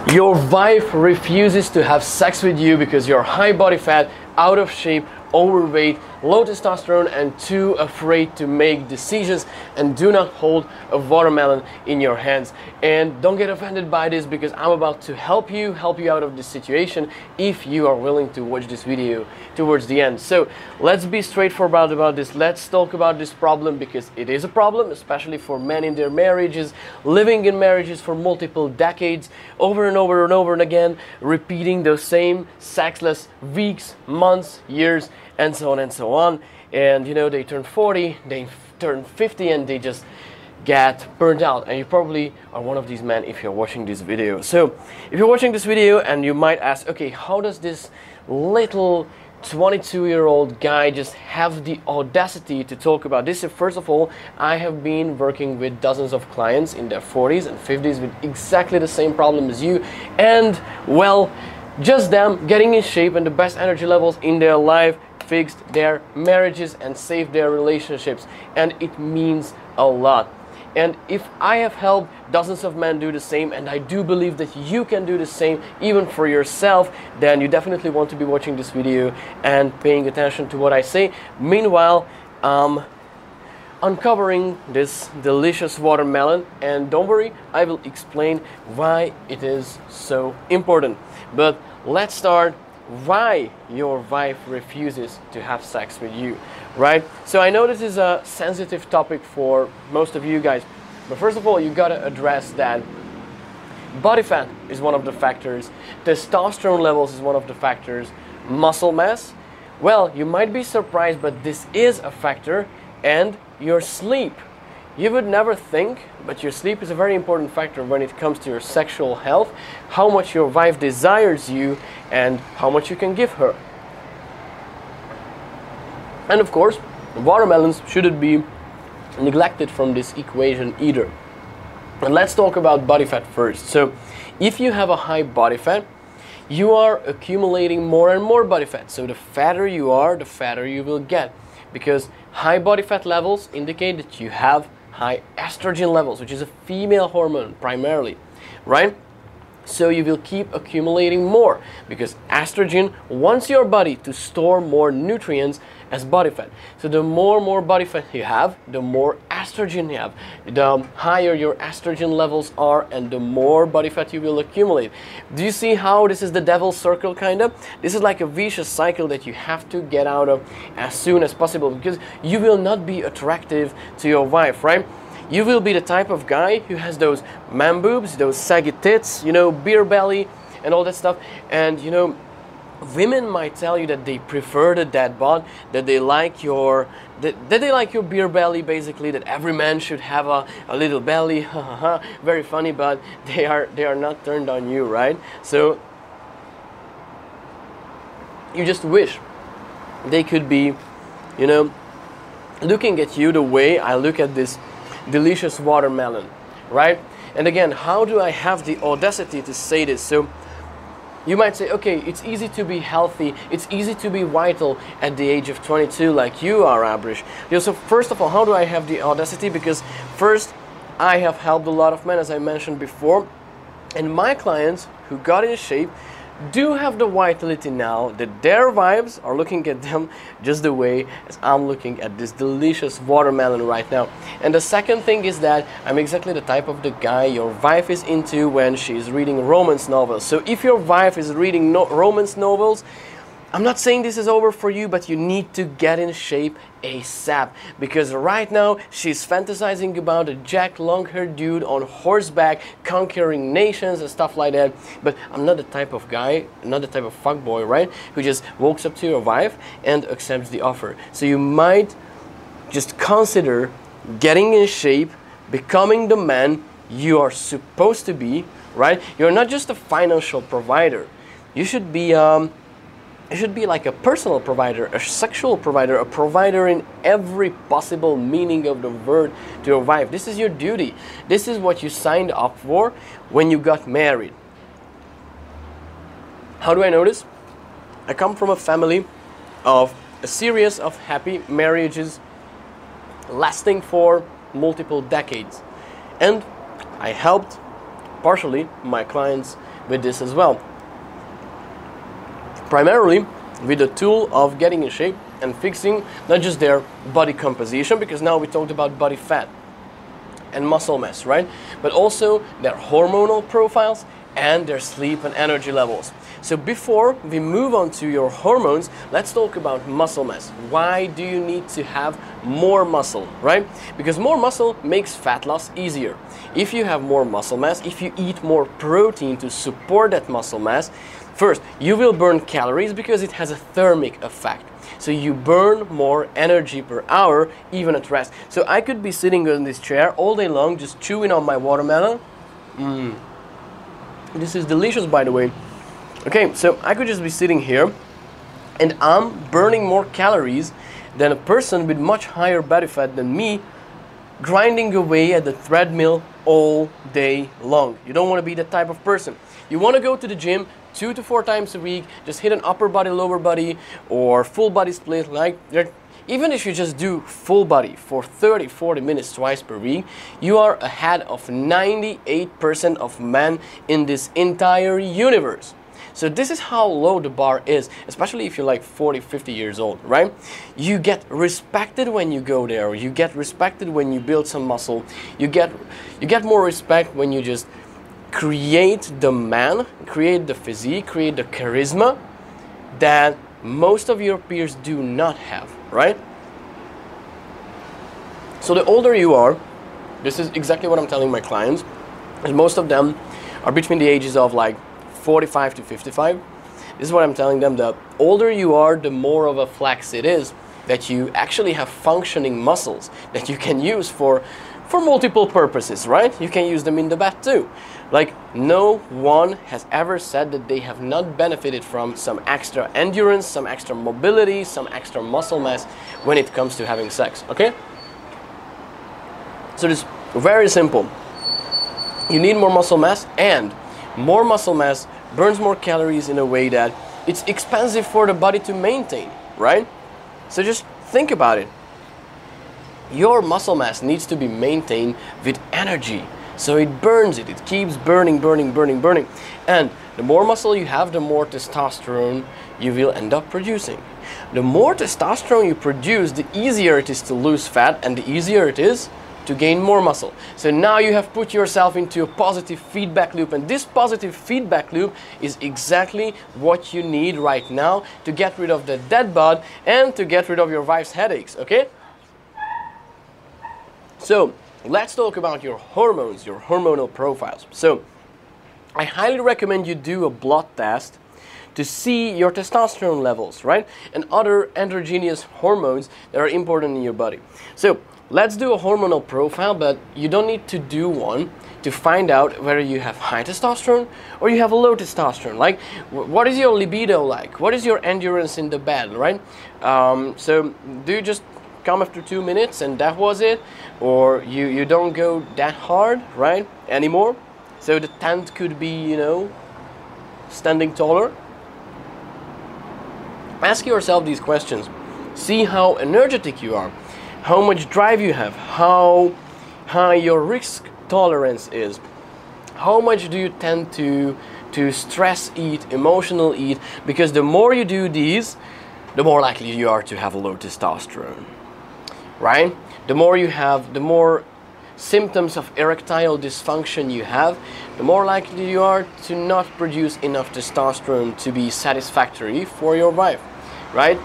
Your wife refuses to have sex with you because you're high body fat, out of shape, overweight, low testosterone, and too afraid to make decisions, and do not hold a watermelon in your hands. And don't get offended by this, because I'm about to help you out of this situation if you are willing to watch this video towards the end. So let's be straightforward about this. Let's talk about this problem, because it is a problem, especially for men in their marriages, living in marriages for multiple decades, over and over and over and again, repeating those same sexless weeks, months, years, and so on and so on. And you know, they turn 40, they turn 50, and they just get burnt out. And you probably are one of these men if you're watching this video. So if you're watching this video, and you might ask, okay, how does this little 22-year-old guy just have the audacity to talk about this? So first of all, I have been working with dozens of clients in their 40s and 50s with exactly the same problem as you, and well, just them getting in shape and the best energy levels in their life fixed their marriages and saved their relationships, and it means a lot. And if I have helped dozens of men do the same, and I do believe that you can do the same even for yourself, then you definitely want to be watching this video and paying attention to what I say. Meanwhile, uncovering this delicious watermelon, and don't worry, I will explain why it is so important. But let's start why your wife refuses to have sex with you, right? So I know this is a sensitive topic for most of you guys, but first of all, you gotta address that body fat is one of the factors, testosterone levels is one of the factors, muscle mass, well, you might be surprised, but this is a factor, and your sleep. You would never think, but your sleep is a very important factor when it comes to your sexual health, how much your wife desires you, and how much you can give her. And of course, watermelons shouldn't be neglected from this equation either. And let's talk about body fat first. So if you have a high body fat, you are accumulating more and more body fat. So the fatter you are, the fatter you will get, because high body fat levels indicate that you have high estrogen levels, which is a female hormone primarily, right? So you will keep accumulating more, because estrogen wants your body to store more nutrients as body fat. So the more body fat you have, the more estrogen you have, the higher your estrogen levels are, and the more body fat you will accumulate. Do you see how this is the devil's circle, kind of? This is like a vicious cycle that you have to get out of as soon as possible, because you will not be attractive to your wife, right? You will be the type of guy who has those man boobs, those saggy tits, you know, beer belly and all that stuff. And you know, women might tell you that they prefer the dad bod, that they like your beer belly, basically, that every man should have a little belly. Very funny, but they are not turned on you, right? So you just wish they could be, you know, looking at you the way I look at this delicious watermelon, right? And again, how do I have the audacity to say this? So you might say, okay, it's easy to be healthy, it's easy to be vital at the age of 22 like you are, Ábris. So first of all, how do I have the audacity? Because first, I have helped a lot of men, as I mentioned before, and my clients who got in shape do have the vitality now that their wives are looking at them just the way as I'm looking at this delicious watermelon right now. And the second thing is that I'm exactly the type of the guy your wife is into when she's reading romance novels. So if your wife is reading romance novels, I'm not saying this is over for you, but you need to get in shape ASAP, because right now she's fantasizing about a jacked long-haired dude on horseback conquering nations and stuff like that. But I'm not the type of guy, not the type of fuckboy, right, who just walks up to your wife and accepts the offer. So you might just consider getting in shape, becoming the man you are supposed to be, right? You're not just a financial provider. You should be like a personal provider, a sexual provider, a provider in every possible meaning of the word to your wife. This is your duty. This is what you signed up for when you got married. How do I know this? I come from a family of a series of happy marriages lasting for multiple decades. And I helped partially my clients with this as well. Primarily with the tool of getting in shape and fixing not just their body composition, because now we talked about body fat and muscle mass, right? But also their hormonal profiles and their sleep and energy levels. So before we move on to your hormones, let's talk about muscle mass. Why do you need to have more muscle, right? Because more muscle makes fat loss easier. If you have more muscle mass, if you eat more protein to support that muscle mass, first, you will burn calories because it has a thermic effect. So you burn more energy per hour even at rest. So I could be sitting in this chair all day long just chewing on my watermelon. This is delicious, by the way. Okay, so I could just be sitting here and I'm burning more calories than a person with much higher body fat than me, grinding away at the treadmill all day long. You don't want to be that type of person. You want to go to the gym 2 to 4 times a week, just hit an upper body, lower body, or full body split. Like, even if you just do full body for 30-40 minutes twice per week, you are ahead of 98% of men in this entire universe. So this is how low the bar is, especially if you're like 40-50 years old, right? You get respected when you go there. You get respected when you build some muscle. You get more respect when you just create the man, create the physique, create the charisma that most of your peers do not have, right? So the older you are, this is exactly what I'm telling my clients, and most of them are between the ages of like 45 to 55. This is what I'm telling them: the older you are, the more of a flex it is that you actually have functioning muscles that you can use for multiple purposes, right? You can use them in the bed too. Like, no one has ever said that they have not benefited from some extra endurance, some extra mobility, some extra muscle mass when it comes to having sex, okay? So it's very simple. You need more muscle mass, and more muscle mass burns more calories in a way that it's expensive for the body to maintain, right? So just think about it. Your muscle mass needs to be maintained with energy. So it burns it. It keeps burning, burning, burning, burning. And the more muscle you have, the more testosterone you will end up producing. The more testosterone you produce, the easier it is to lose fat, and the easier it is to gain more muscle. So now you have put yourself into a positive feedback loop, and this positive feedback loop is exactly what you need right now to get rid of the dead bod and to get rid of your wife's headaches, okay? So let's talk about your hormones, your hormonal profiles. So I highly recommend you do a blood test to see your testosterone levels, right? And other endogenous hormones that are important in your body. So let's do a hormonal profile, but you don't need to do one to find out whether you have high testosterone or you have a low testosterone. Like, what is your libido like? What is your endurance in the bed, right? So do you just come after 2 minutes and that was it? Or you don't go that hard, right, anymore? So the tent could be, you know, standing taller. Ask yourself these questions. See how energetic you are, how much drive you have, how high your risk tolerance is, how much do you tend to stress eat, emotional eat, because the more you do these, the more likely you are to have a low testosterone, right? The more you have, the more symptoms of erectile dysfunction you have, the more likely you are to not produce enough testosterone to be satisfactory for your wife, right?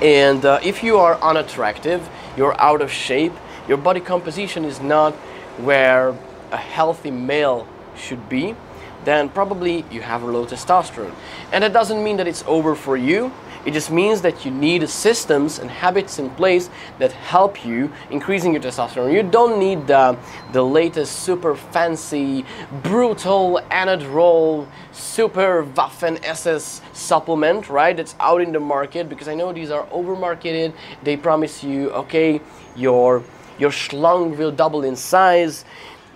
And if you are unattractive, you're out of shape, your body composition is not where a healthy male should be, then probably you have a low testosterone. And that doesn't mean that it's over for you. It just means that you need systems and habits in place that help you increasing your testosterone. You don't need the latest super fancy, brutal anadrol, super Waffen-SS supplement, right? That's out in the market, because I know these are over-marketed. They promise you, okay, your schlong will double in size,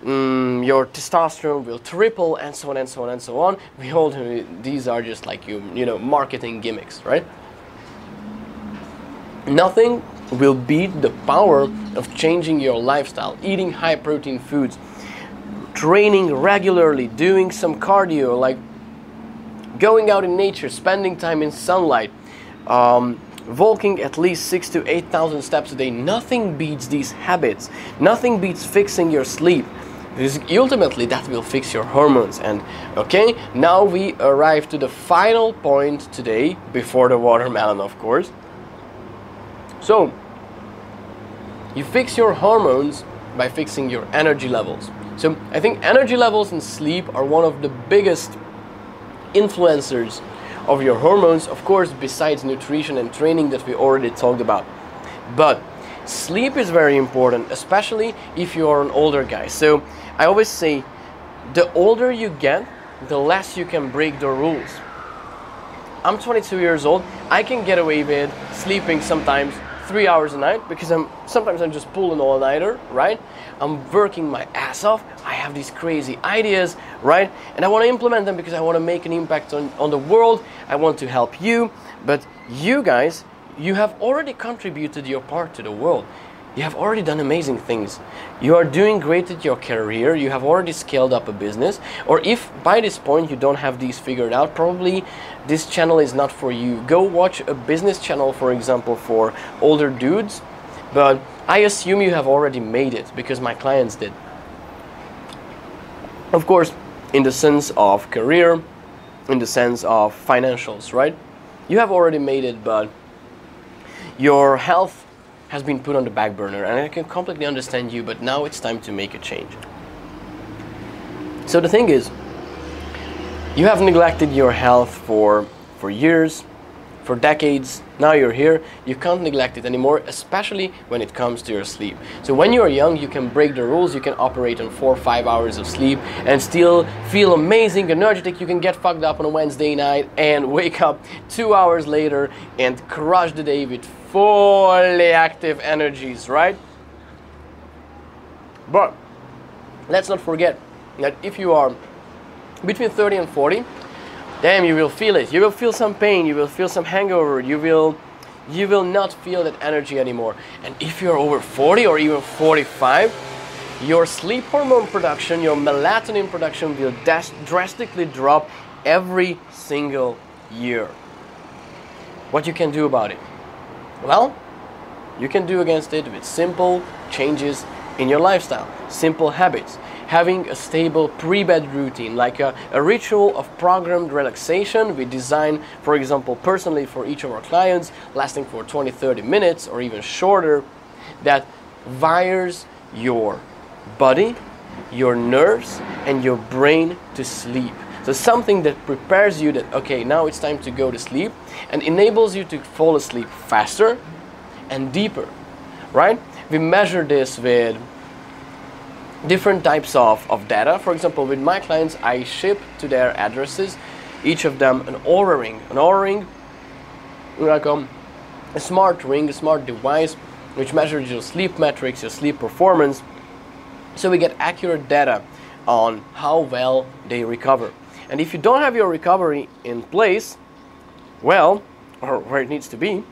your testosterone will triple, and so on and so on and so on. Behold, these are just like you know, marketing gimmicks, right? Nothing will beat the power of changing your lifestyle, eating high protein foods, training regularly, doing some cardio, like going out in nature, spending time in sunlight, walking at least 6,000 to 8,000 steps a day. Nothing beats these habits. Nothing beats fixing your sleep. Because ultimately that will fix your hormones. And okay, now we arrive to the final point today, before the watermelon, of course. So you fix your hormones by fixing your energy levels. So I think energy levels and sleep are one of the biggest influencers of your hormones, of course, besides nutrition and training that we already talked about. But sleep is very important, especially if you are an older guy. So I always say, the older you get, the less you can break the rules. I'm 22 years old. I can get away with sleeping sometimes 3 hours a night because sometimes I'm just pulling all-nighter, right? I'm working my ass off. I have these crazy ideas, right? And I want to implement them because I want to make an impact on the world. I want to help you. But you guys, you have already contributed your part to the world. You have already done amazing things. You are doing great at your career. You have already scaled up a business. Or if by this point you don't have these figured out, probably this channel is not for you. Go watch a business channel, for example, for older dudes. But I assume you have already made it because my clients did. Of course, in the sense of career, in the sense of financials, right? You have already made it, but your health has been put on the back burner, and I can completely understand you, but now it's time to make a change. So the thing is, you have neglected your health for years, for decades. Now you're here, you can't neglect it anymore, especially when it comes to your sleep. So when you're young, you can break the rules, you can operate on 4 or 5 hours of sleep and still feel amazing, energetic. You can get fucked up on a Wednesday night and wake up 2 hours later and crush the day with fully active energies, right? But let's not forget that if you are between 30 and 40, damn, you will feel it. You will feel some pain, you will feel some hangover, you will not feel that energy anymore. And if you're over 40 or even 45, your sleep hormone production, your melatonin production will drastically drop every single year. What you can do about it? Well, you can do against it with simple changes in your lifestyle, simple habits. Having a stable pre-bed routine, like a ritual of programmed relaxation we design, for example, personally for each of our clients, lasting for 20-30 minutes or even shorter, that wires your body, your nerves, and your brain to sleep. So something that prepares you that, okay, now it's time to go to sleep, and enables you to fall asleep faster and deeper, right? We measure this with different types of data. For example, with my clients, I ship to their addresses, each of them an Oura ring. An Oura ring, like a smart ring, a smart device, which measures your sleep metrics, your sleep performance, so we get accurate data on how well they recover. And if you don't have your recovery in place, well, or where it needs to be,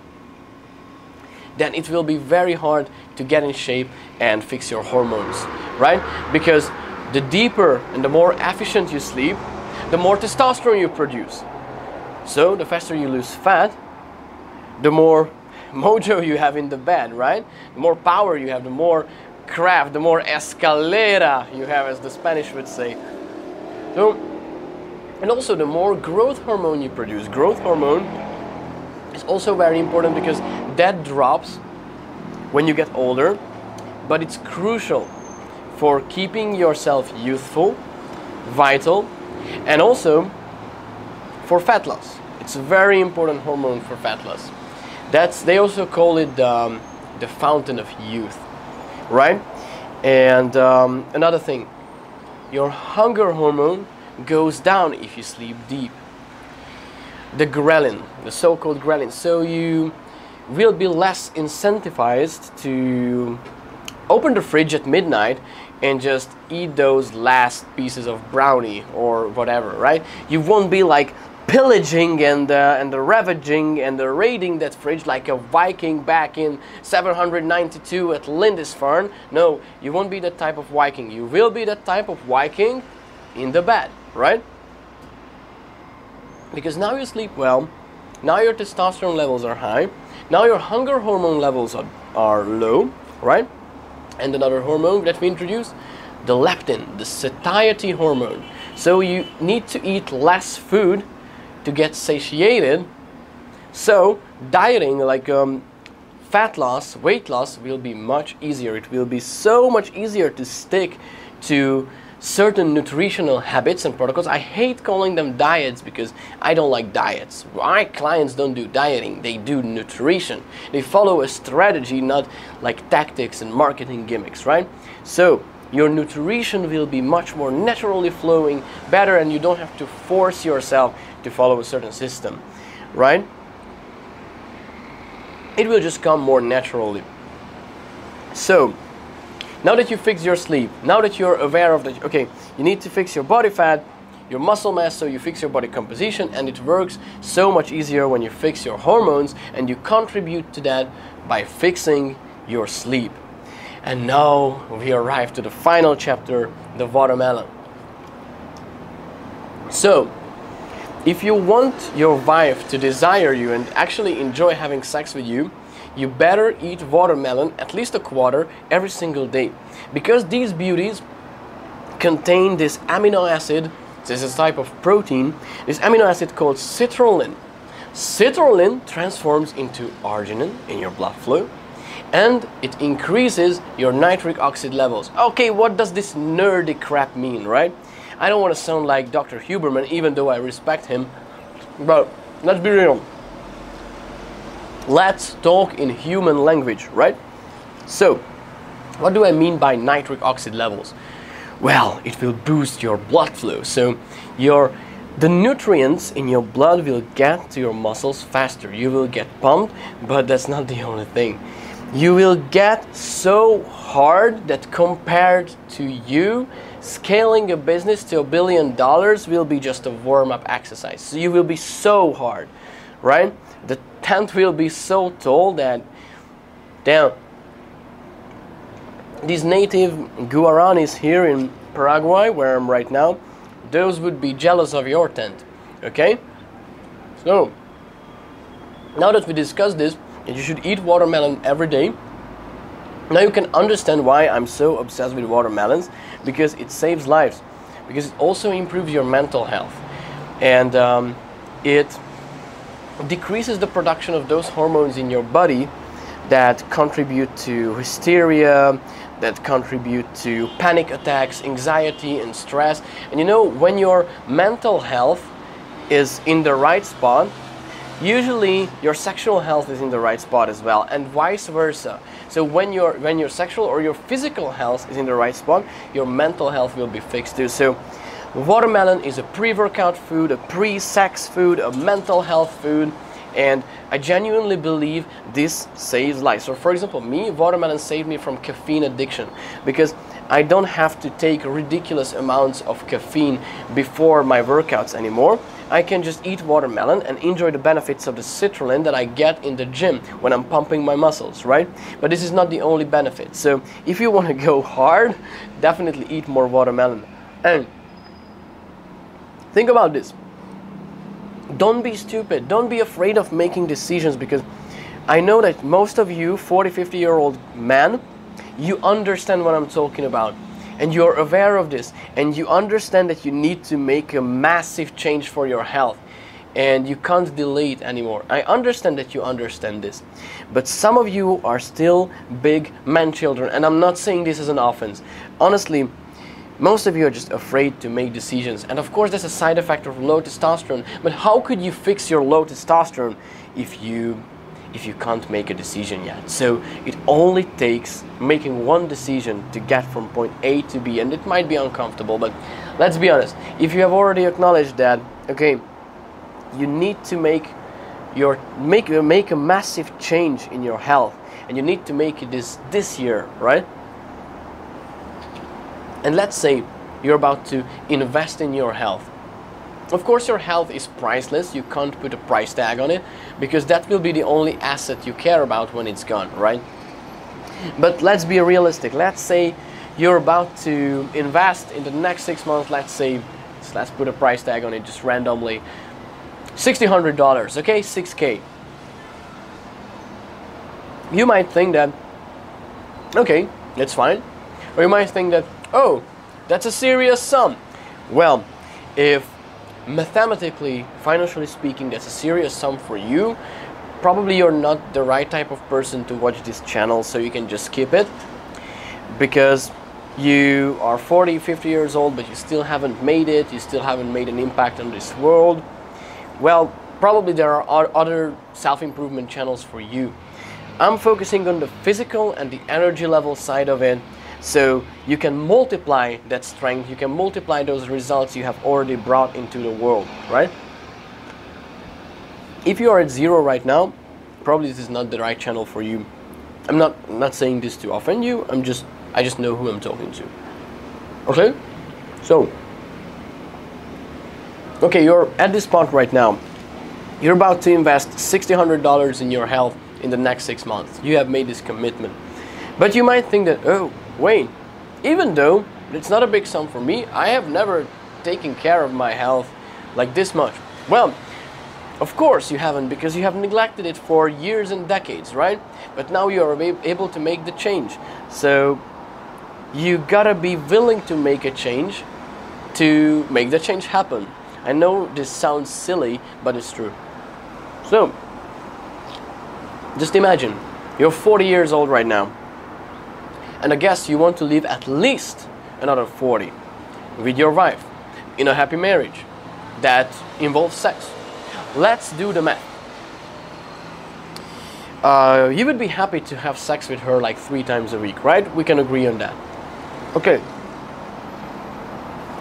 then it will be very hard to get in shape and fix your hormones, right? Because the deeper and the more efficient you sleep, the more testosterone you produce. So the faster you lose fat, the more mojo you have in the bed, right? The more power you have, the more craft, the more escalera you have, as the Spanish would say. So, and also the more growth hormone you produce. Growth hormone is also very important because that drops when you get older, but it's crucial for keeping yourself youthful, vital, and also for fat loss. It's a very important hormone for fat loss. They also call it the fountain of youth, right? And another thing, your hunger hormone goes down if you sleep deep. The ghrelin, the so-called ghrelin. So you will be less incentivized to open the fridge at midnight and just eat those last pieces of brownie or whatever, right? You won't be like pillaging and the ravaging and the raiding that fridge like a Viking back in 792 at Lindisfarne. No, you won't be that type of Viking. You will be that type of Viking in the bed, right? Because now you sleep well, now your testosterone levels are high, now your hunger hormone levels are low, right? And another hormone that we introduced, the leptin, the satiety hormone. So you need to eat less food to get satiated. So dieting, like fat loss, weight loss, will be much easier. It will be so much easier to stick to certain nutritional habits and protocols. I hate calling them diets because I don't like diets. My clients don't do dieting, they do nutrition. They follow a strategy, not like tactics and marketing gimmicks, right? So your nutrition will be much more naturally flowing, better, and you don't have to force yourself to follow a certain system, right? It will just come more naturally. So now that you fix your sleep, now that you're aware of that, okay, you need to fix your body fat, your muscle mass, so you fix your body composition, and it works so much easier when you fix your hormones, and you contribute to that by fixing your sleep. And now we arrive to the final chapter, the watermelon. So, if you want your wife to desire you and actually enjoy having sex with you, you better eat watermelon, at least a quarter, every single day. Because these beauties contain this amino acid, this is a type of protein, this amino acid called citrulline. Citrulline transforms into arginine in your blood flow, and it increases your nitric oxide levels. Okay, what does this nerdy crap mean, right? I don't want to sound like Dr. Huberman, even though I respect him, but let's be real. Let's talk in human language, right? So, what do I mean by nitric oxide levels? Well, it will boost your blood flow. So, the nutrients in your blood will get to your muscles faster. You will get pumped, but that's not the only thing. You will get so hard that compared to you, scaling a business to $1 billion will be just a warm-up exercise. So you will be so hard, right? The tent will be so tall that, damn, these native Guaranis here in Paraguay, where I'm right now, those would be jealous of your tent, okay? So, now that we discussed this, and you should eat watermelon every day. Now you can understand why I'm so obsessed with watermelons, because it saves lives, because it also improves your mental health, and it decreases the production of those hormones in your body that contribute to hysteria, that contribute to panic attacks, anxiety, and stress. And you know, when your mental health is in the right spot, usually your sexual health is in the right spot as well, and vice versa. So when your sexual or your physical health is in the right spot, your mental health will be fixed too. So watermelon is a pre-workout food, a pre-sex food, a mental health food, and I genuinely believe this saves lives. So for example, me, watermelon saved me from caffeine addiction, because I don't have to take ridiculous amounts of caffeine before my workouts anymore. I can just eat watermelon and enjoy the benefits of the citrulline that I get in the gym when I'm pumping my muscles, right? But this is not the only benefit. So if you want to go hard, definitely eat more watermelon. And think about this. Don't be stupid. Don't be afraid of making decisions, because I know that most of you 40, 50-year-old men, you understand what I'm talking about. And you're aware of this, and you understand that you need to make a massive change for your health, and you can't delay it anymore. I understand that you understand this, but some of you are still big man-children, and I'm not saying this as an offense. Honestly, most of you are just afraid to make decisions, and of course that's a side effect of low testosterone. But how could you fix your low testosterone if you can't make a decision yet? So it only takes making one decision to get from point A to B, and it might be uncomfortable, but let's be honest. If you have already acknowledged that, okay, you need to make a massive change in your health, and you need to make it this year, right? And let's say you're about to invest in your health. Of course, your health is priceless. You can't put a price tag on it because that will be the only asset you care about when it's gone, right? But let's be realistic. Let's say you're about to invest in the next 6 months, let's put a price tag on it just randomly, $6,000, okay, 6K. You might think that, okay, that's fine. Or you might think that, oh, that's a serious sum. Well, if mathematically, financially speaking, that's a serious sum for you, probably you're not the right type of person to watch this channel, so you can just skip it. Because you are 40, 50 years old, but you still haven't made it, you still haven't made an impact on this world. Well, probably there are other self-improvement channels for you. I'm focusing on the physical and the energy level side of it, so you can multiply that strength, you can multiply those results you have already brought into the world, right? If you are at 0 right now, probably this is not the right channel for you. I'm not saying this to offend you, I just know who I'm talking to. Okay? So, okay, you're at this spot right now. You're about to invest $6,000 in your health in the next 6 months. You have made this commitment. But you might think that, oh, wait, even though it's not a big sum for me, I have never taken care of my health like this much. Well, of course you haven't, because you have neglected it for years and decades, right? But now you are able to make the change. So you gotta be willing to make a change to make the change happen. I know this sounds silly, but it's true. So, just imagine, you're 40 years old right now, and I guess you want to live at least another 40 with your wife in a happy marriage that involves sex. Let's do the math. You would be happy to have sex with her like 3 times a week, right? We can agree on that. Okay.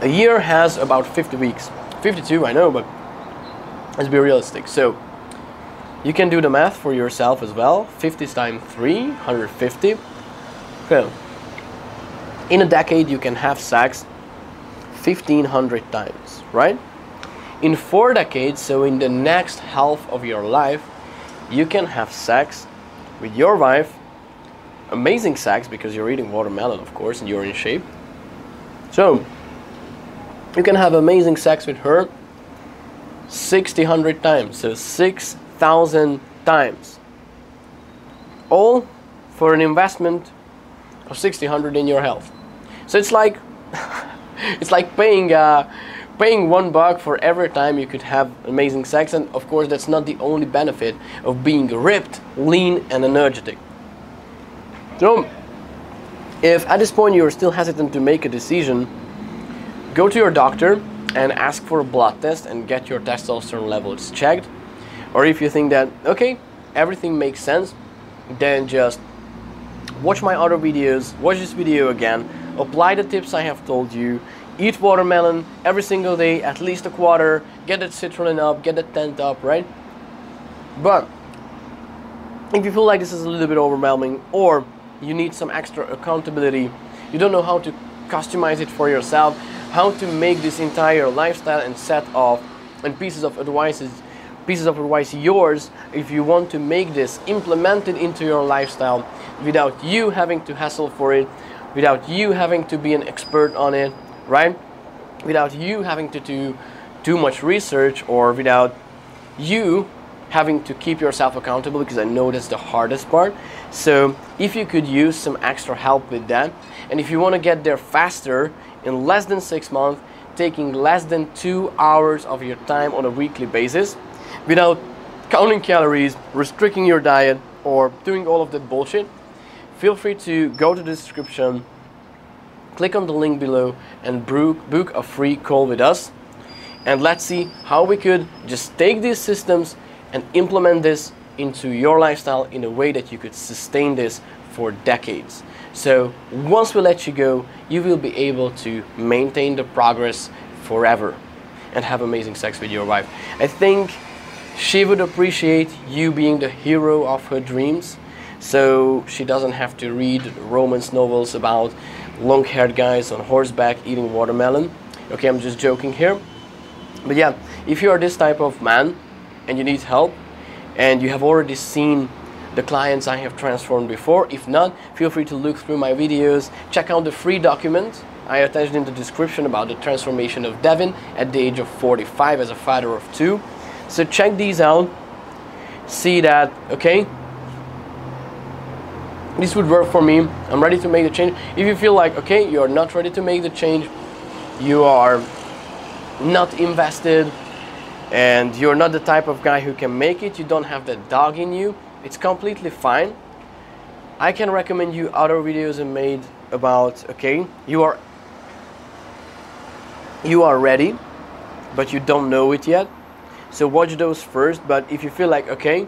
A year has about 50 weeks. 52, I know, but let's be realistic. So, you can do the math for yourself as well. 50 times 3, 150. Okay. In a decade, you can have sex 1,500 times, right? In 4 decades, so in the next half of your life, you can have sex with your wife. Amazing sex, because you're eating watermelon, of course, and you're in shape. So, you can have amazing sex with her 1,600 times, so 6,000 times. All for an investment of 1,600 in your health. So it's like it's like paying $1 for every time you could have amazing sex, and of course that's not the only benefit of being ripped, lean, and energetic. So, if at this point you're still hesitant to make a decision, go to your doctor and ask for a blood test and get your testosterone levels checked. Or if you think that, okay, everything makes sense, then just watch my other videos, watch this video again, apply the tips I have told you, eat watermelon every single day, at least a quarter, get that citrulline up, get that tent up, right? But if you feel like this is a little bit overwhelming, or you need some extra accountability, you don't know how to customize it for yourself, how to make this entire lifestyle and set of and pieces of advice yours, if you want to make this implemented into your lifestyle without you having to hassle for it, without you having to be an expert on it, right? Without you having to do too much research, or without you having to keep yourself accountable, because I know that's the hardest part. So if you could use some extra help with that, and if you want to get there faster, in less than 6 months, taking less than 2 hours of your time on a weekly basis, without counting calories, restricting your diet, or doing all of that bullshit, feel free to go to the description, click on the link below, and book a free call with us. And let's see how we could just take these systems and implement this into your lifestyle in a way that you could sustain this for decades. So once we let you go, you will be able to maintain the progress forever and have amazing sex with your wife. I think she would appreciate you being the hero of her dreams, so she doesn't have to read romance novels about long-haired guys on horseback eating watermelon. Okay, I'm just joking here. But yeah, if you are this type of man and you need help and you have already seen the clients I have transformed before, if not, feel free to look through my videos, check out the free document I attached in the description about the transformation of Devin at the age of 45 as a father of 2. So check these out, see that, okay, this would work for me, I'm ready to make the change. If you feel like, okay, you're not ready to make the change, you are not invested, and you're not the type of guy who can make it, you don't have that dog in you, it's completely fine. I can recommend you other videos I made about, okay, you are ready, but you don't know it yet. So watch those first. But if you feel like, okay,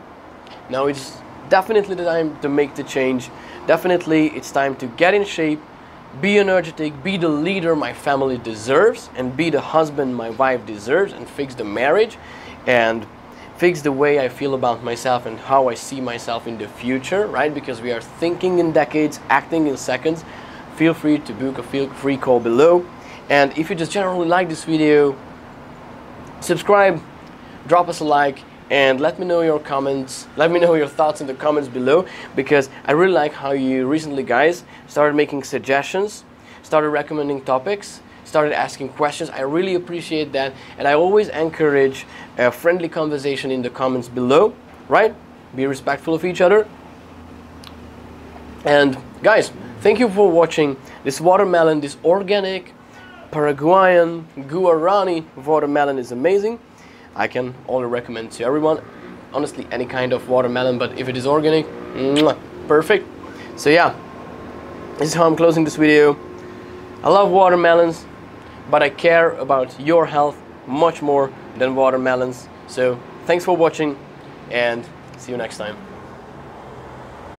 now it's definitely the time to make the change, definitely it's time to get in shape, be energetic, be the leader my family deserves, and be the husband my wife deserves, and fix the marriage, and fix the way I feel about myself and how I see myself in the future, right? Because we are thinking in decades, acting in seconds. Feel free to book a free call below. And if you just generally like this video, subscribe, drop us a like, and let me know your comments, let me know your thoughts in the comments below, because I really like how you recently, guys, started making suggestions, started recommending topics, started asking questions. I really appreciate that, and I always encourage a friendly conversation in the comments below, right? Be respectful of each other. And guys, thank you for watching this watermelon, this organic Paraguayan Guarani watermelon is amazing. I can only recommend to everyone, honestly, any kind of watermelon, but if it is organic, perfect. So yeah, this is how I'm closing this video. I love watermelons, but I care about your health much more than watermelons. So thanks for watching, and see you next time.